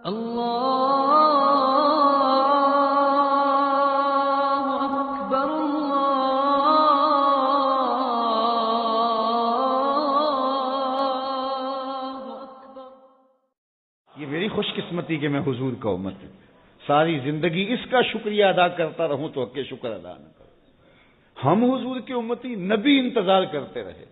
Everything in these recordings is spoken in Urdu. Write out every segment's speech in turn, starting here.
یہ میری خوش قسمتی کہ میں حضور کا امت ہوں. ساری زندگی اس کا شکریہ ادا کرتا رہوں تو حق شکر ادا نہ کروں. ہم حضور کی امتی، نبی انتظار کرتے رہے،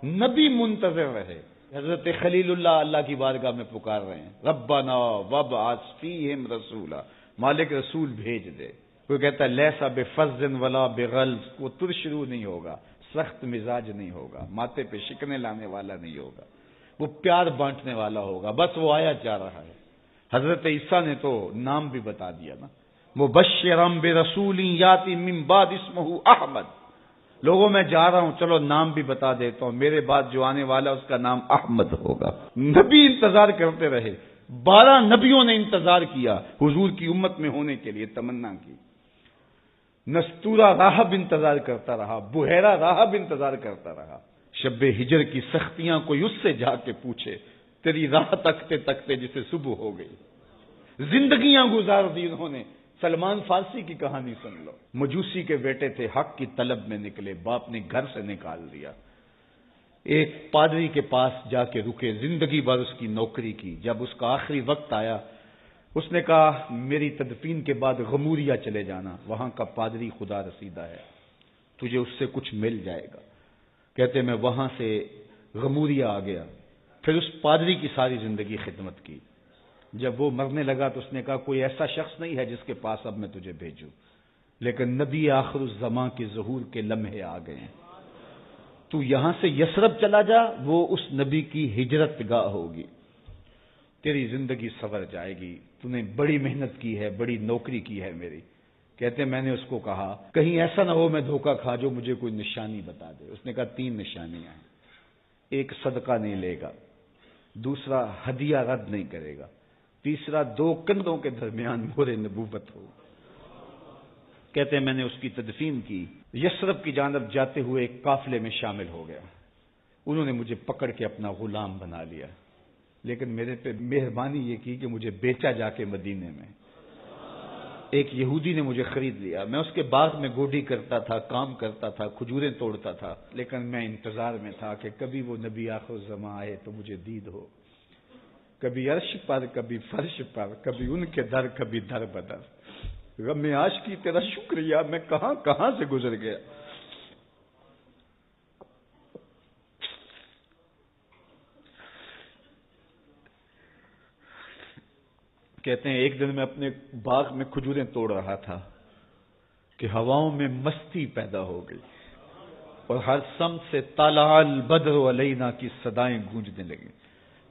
نبی منتظر رہے. حضرت خلیل اللہ کی بارگاہ میں پکار رہے ہیں، ربنا وابعث فیہم رسولا، مالک رسول بھیج دے. کوئی کہتا ہے لیسا بفظ ولا بغلظ، وہ ترشرو نہیں ہوگا، سخت مزاج نہیں ہوگا، ماتھے پہ شکنے لانے والا نہیں ہوگا، وہ پیار بانٹنے والا ہوگا. بس وہ آیا جا رہا ہے. حضرت عیسیٰ نے تو نام بھی بتا دیا نا، مبشرا برسول یاتی من بعد اسمہ احمد. لوگوں میں جا رہا ہوں، چلو نام بھی بتا دیتا ہوں، میرے بعد جو آنے والا اس کا نام احمد ہوگا. نبی انتظار کرتے رہے، 12 نبیوں نے انتظار کیا حضور کی امت میں ہونے کے لیے، تمنا کی. نستورا راہب انتظار کرتا رہا، بحیرہ راہب انتظار کرتا رہا. شب ہجر کی سختیاں کوئی اس سے جا کے پوچھے، تیری راہ تکتے تکتے جسے صبح ہو گئی. زندگیاں گزار دی انہوں نے. سلمان فارسی کی کہانی سن لو. مجوسی کے بیٹے تھے، حق کی طلب میں نکلے، باپ نے گھر سے نکال دیا. ایک پادری کے پاس جا کے رکے، زندگی بھر اس کی نوکری کی. جب اس کا آخری وقت آیا، اس نے کہا میری تدفین کے بعد غموریا چلے جانا، وہاں کا پادری خدا رسیدہ ہے، تجھے اس سے کچھ مل جائے گا. کہتے میں وہاں سے غموریا آ گیا. پھر اس پادری کی ساری زندگی خدمت کی. جب وہ مرنے لگا تو اس نے کہا کوئی ایسا شخص نہیں ہے جس کے پاس اب میں تجھے بھیجوں، لیکن نبی آخر الزمان کے ظہور کے لمحے آ گئے ہیں. تو یہاں سے یثرب چلا جا، وہ اس نبی کی ہجرت گاہ ہوگی، تیری زندگی سنور جائے گی. تو نے بڑی محنت کی ہے، بڑی نوکری کی ہے میری. کہتے میں نے اس کو کہا کہیں ایسا نہ ہو میں دھوکہ کھا جو مجھے کوئی نشانی بتا دے. اس نے کہا 3 نشانیاں ہیں. ایک صدقہ نہیں لے گا، دوسرا ہدیہ رد نہیں کرے گا، تیسرا 2 کندھوں کے درمیان مہر نبوت ہو. کہتے ہیں میں نے اس کی تدفین کی. یثرب کی جانب جاتے ہوئے ایک قافلے میں شامل ہو گیا. انہوں نے مجھے پکڑ کے اپنا غلام بنا لیا، لیکن میرے پہ مہربانی یہ کی کہ مجھے بیچا جا کے مدینے میں. ایک یہودی نے مجھے خرید لیا. میں اس کے باغ میں گوڈی کرتا تھا، کام کرتا تھا، کھجوریں توڑتا تھا، لیکن میں انتظار میں تھا کہ کبھی وہ نبی آخر الزمان آئے تو مجھے دید ہو. کبھی عرش پر، کبھی فرش پر، کبھی ان کے در، کبھی در بدر. غم عاشقی تیرا شکریہ، میں کہاں کہاں سے گزر گیا. کہتے ہیں ایک دن میں اپنے باغ میں کھجوریں توڑ رہا تھا کہ ہواؤں میں مستی پیدا ہو گئی اور ہر سمت سے طلع البدر علینا کی صدائیں گونجنے لگیں.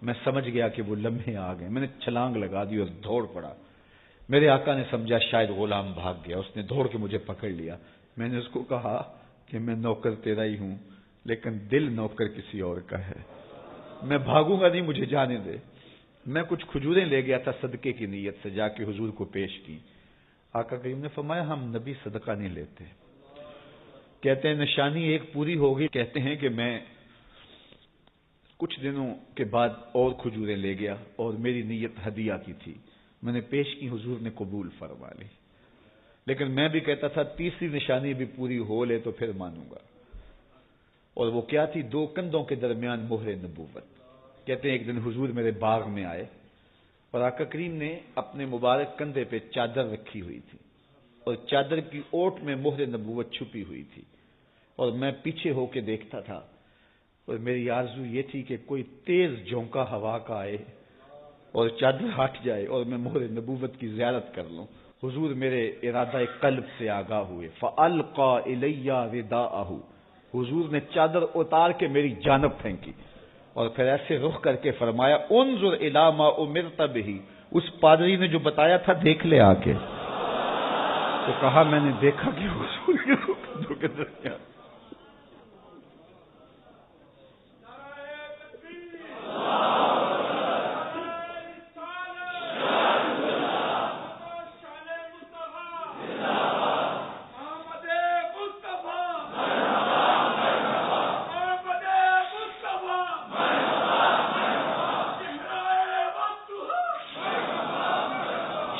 میں سمجھ گیا کہ وہ لمحے آ گئے. میں نے چھلانگ لگا دی اور دوڑ پڑا. میرے آقا نے سمجھا شاید غلام بھاگ گیا، اس نے دوڑ کے مجھے پکڑ لیا. میں نے اس کو کہا کہ میں نوکر تیرا ہی ہوں، لیکن دل نوکر کسی اور کا ہے. میں بھاگوں گا نہیں، مجھے جانے دے. میں کچھ کھجوریں لے گیا تھا صدقے کی نیت سے، جا کے حضور کو پیش کی. آقا کریم نے فرمایا ہم نبی صدقہ نہیں لیتے. کہتے ہیں نشانی ایک پوری ہو گئی. کہتے ہیں کہ میں کچھ دنوں کے بعد اور کھجوریں لے گیا اور میری نیت ہدیہ کی تھی. میں نے پیش کی، حضور نے قبول فرما لی. لیکن میں بھی کہتا تھا تیسری نشانی بھی پوری ہو لے تو پھر مانوں گا. اور وہ کیا تھی؟ 2 کندھوں کے درمیان مہر نبوت. کہتے ہیں ایک دن حضور میرے باغ میں آئے اور آقا کریم نے اپنے مبارک کندھے پہ چادر رکھی ہوئی تھی اور چادر کی اوٹ میں مہر نبوت چھپی ہوئی تھی. اور میں پیچھے ہو کے دیکھتا تھا اور میری آرزو یہ تھی کہ کوئی تیز جھونکا ہوا کا آئے اور چادر ہٹ جائے اور میں مہر نبوت کی زیارت کر لوں. حضور میرے ارادہ قلب سے آگاہ ہوئے. فَأَلْقَى إِلَيَّ رِدَاءَهُ، حضور نے چادر اتار کے میری جانب پھینکی اور پھر ایسے رخ کر کے فرمایا انظر الی ما امرت بہ. اس پادری نے جو بتایا تھا دیکھ لے آ کے. تو کہا میں نے دیکھا کہ حضور کے رخ کے درمیان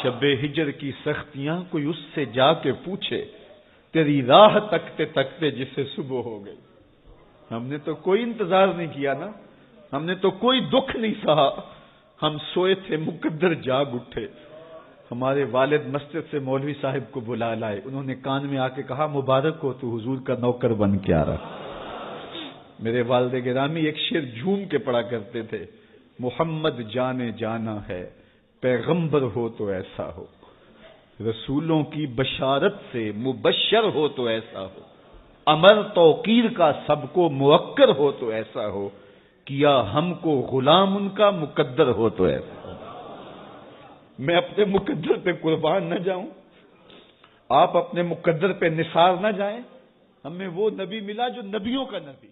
شب ہجر کی سختیاں کوئی اس سے جا کے پوچھے، تیری راہ تکتے تکتے جسے صبح ہو گئی۔ ہم نے تو کوئی انتظار نہیں کیا نا، ہم نے تو کوئی دکھ نہیں سہا، ہم سوئے تھے مقدر جاگ اٹھے۔ ہمارے والد مسجد سے مولوی صاحب کو بلا لائے، انہوں نے کان میں آ کے کہا مبارک ہو تو حضور کا نوکر بن کے آ رہا۔ میرے والد گرامی ایک شعر جھوم کے پڑھا کرتے تھے، محمد جانے جانا ہے پیغمبر ہو تو ایسا ہو، رسولوں کی بشارت سے مبشر ہو تو ایسا ہو، امر توقیر کا سب کو موکر ہو تو ایسا ہو، کیا ہم کو غلام ان کا مقدر ہو تو ایسا ہو۔ میں اپنے مقدر پہ قربان نہ جاؤں، آپ اپنے مقدر پہ نثار نہ جائیں، ہمیں وہ نبی ملا جو نبیوں کا نبی۔